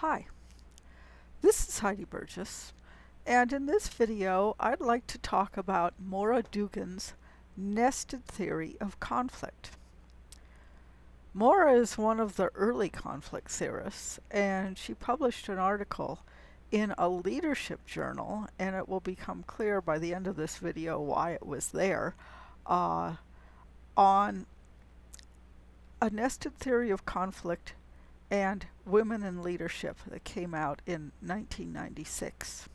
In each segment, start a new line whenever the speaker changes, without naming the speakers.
Hi, this is Heidi Burgess, and in this video I'd like to talk about Maura Dugan's nested theory of conflict. Maura is one of the early conflict theorists, and she published an article in a leadership journal, and it will become clear by the end of this video why it was there, on a nested theory of conflict and Women in Leadership that came out in 1996.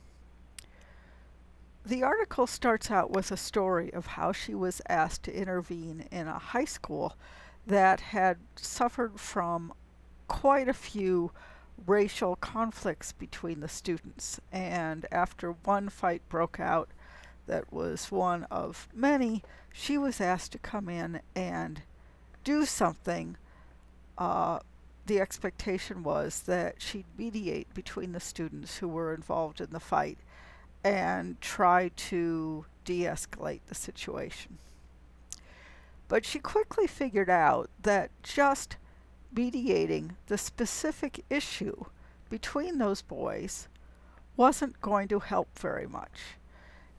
The article starts out with a story of how she was asked to intervene in a high school that had suffered from quite a few racial conflicts between the students. And after one fight broke out that was one of many, she was asked to come in and do something. The expectation was that she'd mediate between the students who were involved in the fight and try to de-escalate the situation. But she quickly figured out that just mediating the specific issue between those boys wasn't going to help very much.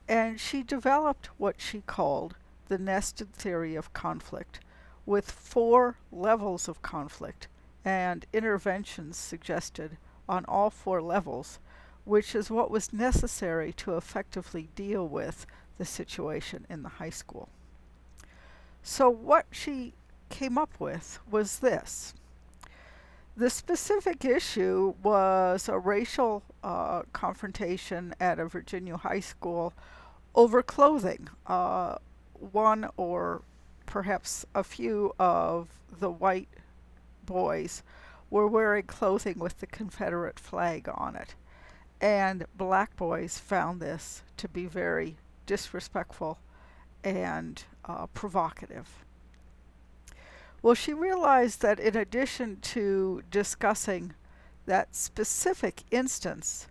And she developed what she called the nested theory of conflict, with 4 levels of conflict and interventions suggested on all 4 levels, which is what was necessary to effectively deal with the situation in the high school. So what she came up with was this. The specific issue was a racial confrontation at a Virginia high school over clothing. One or perhaps a few of the white boys were wearing clothing with the Confederate flag on it, and black boys found this to be very disrespectful and provocative. Well, she realized that in addition to discussing that specific instance,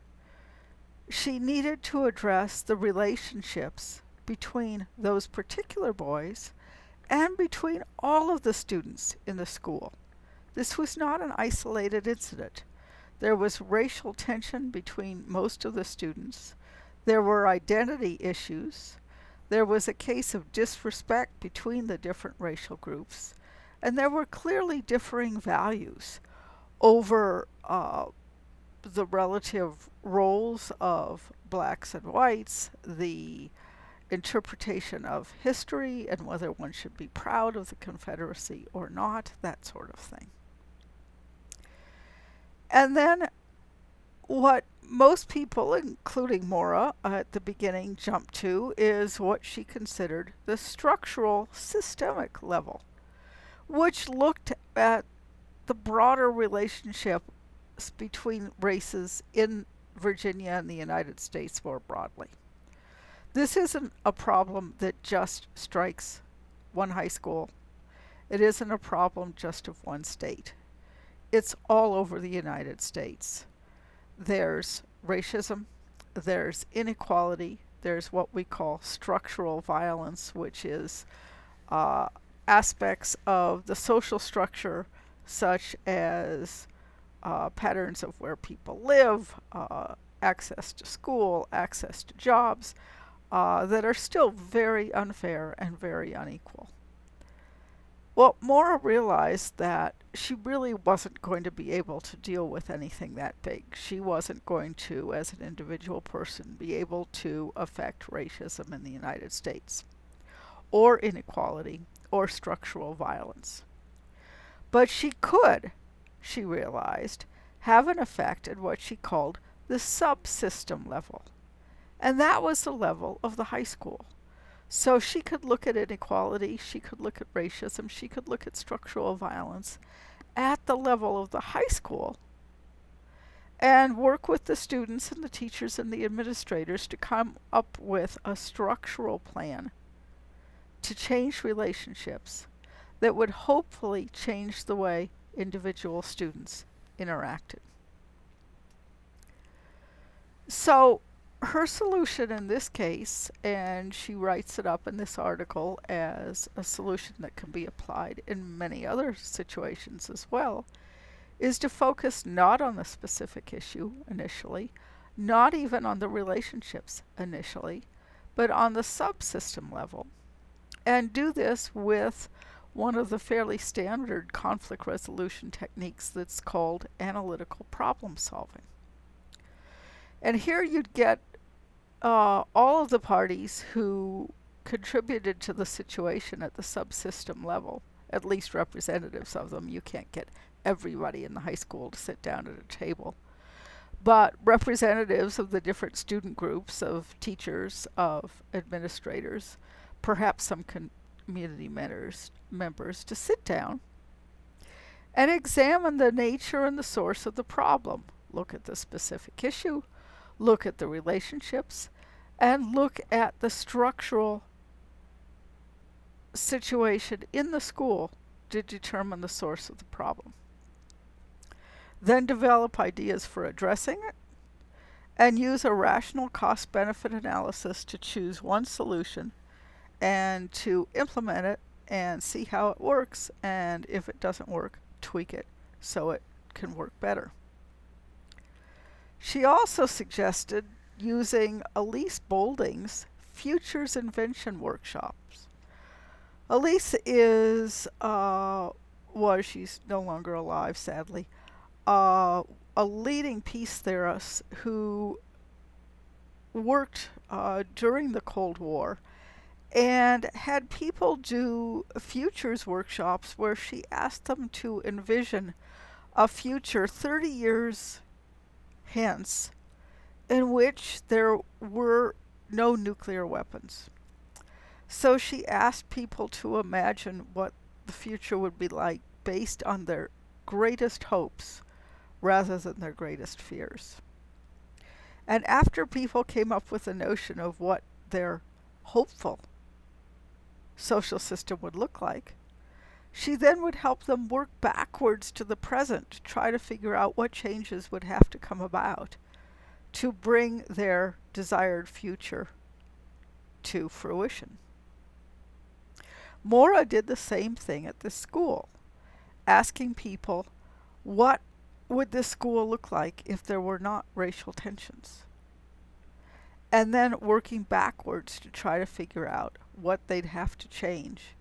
she needed to address the relationships between those particular boys and between all of the students in the school. This was not an isolated incident. There was racial tension between most of the students. There were identity issues. There was a case of disrespect between the different racial groups. And there were clearly differing values over the relative roles of blacks and whites, the interpretation of history and whether one should be proud of the Confederacy or not, that sort of thing. And then what most people, including Maura at the beginning, jumped to is what she considered the structural systemic level, which looked at the broader relationships between races in Virginia and the United States more broadly. This isn't a problem that just strikes one high school. It isn't a problem just of one state. It's all over the United States. There's racism, there's inequality, there's what we call structural violence, which is aspects of the social structure such as patterns of where people live, access to school, access to jobs, that are still very unfair and very unequal. Well, Maura realized that she really wasn't going to be able to deal with anything that big. She wasn't going to, as an individual person, be able to affect racism in the United States, or inequality, or structural violence. But she could, she realized, have an effect at what she called the subsystem level. And that was the level of the high school. So she could look at inequality, she could look at racism, she could look at structural violence at the level of the high school and work with the students and the teachers and the administrators to come up with a structural plan to change relationships that would hopefully change the way individual students interacted. So her solution in this case, and she writes it up in this article as a solution that can be applied in many other situations as well, is to focus not on the specific issue initially, not even on the relationships initially, but on the subsystem level. And do this with one of the fairly standard conflict resolution techniques that's called analytical problem solving. And here you'd get all of the parties who contributed to the situation at the subsystem level, at least representatives of them. You can't get everybody in the high school to sit down at a table. But representatives of the different student groups, of teachers, of administrators, perhaps some community members to sit down and examine the nature and the source of the problem. Look at the specific issue, look at the relationships, and look at the structural situation in the school to determine the source of the problem. Then develop ideas for addressing it, and use a rational cost-benefit analysis to choose one solution and to implement it and see how it works, and if it doesn't work, tweak it so it can work better. She also suggested using Elise Boulding's Futures Invention Workshops. Elise is, she's no longer alive, sadly, a leading peace theorist who worked during the Cold War and had people do futures workshops where she asked them to envision a future 30 years hence in which there were no nuclear weapons. So she asked people to imagine what the future would be like based on their greatest hopes rather than their greatest fears. And after people came up with a notion of what their hopeful social system would look like, she then would help them work backwards to the present to try to figure out what changes would have to come about to bring their desired future to fruition. Maura did the same thing at this school, asking people, what would this school look like if there were not racial tensions? And then working backwards to try to figure out what they'd have to change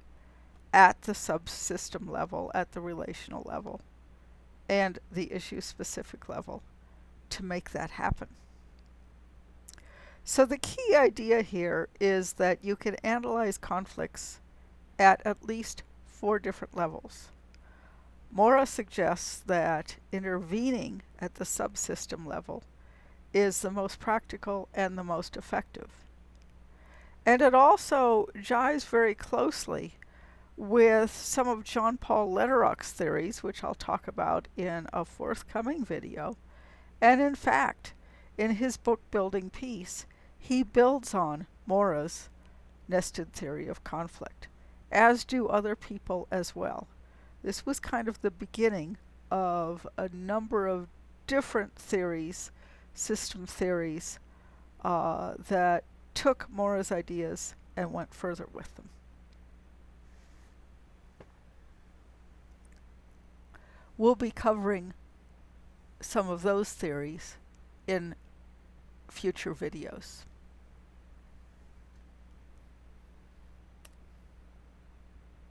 at the subsystem level, at the relational level, and the issue-specific level to make that happen. So the key idea here is that you can analyze conflicts at least 4 different levels. Maura suggests that intervening at the subsystem level is the most practical and the most effective. And it also jives very closely with some of John Paul Lederach's theories, which I'll talk about in a forthcoming video. And in fact, in his book Building Peace, he builds on Maura's nested theory of conflict, as do other people as well. This was kind of the beginning of a number of different theories, system theories, that took Maura's ideas and went further with them. We'll be covering some of those theories in future videos.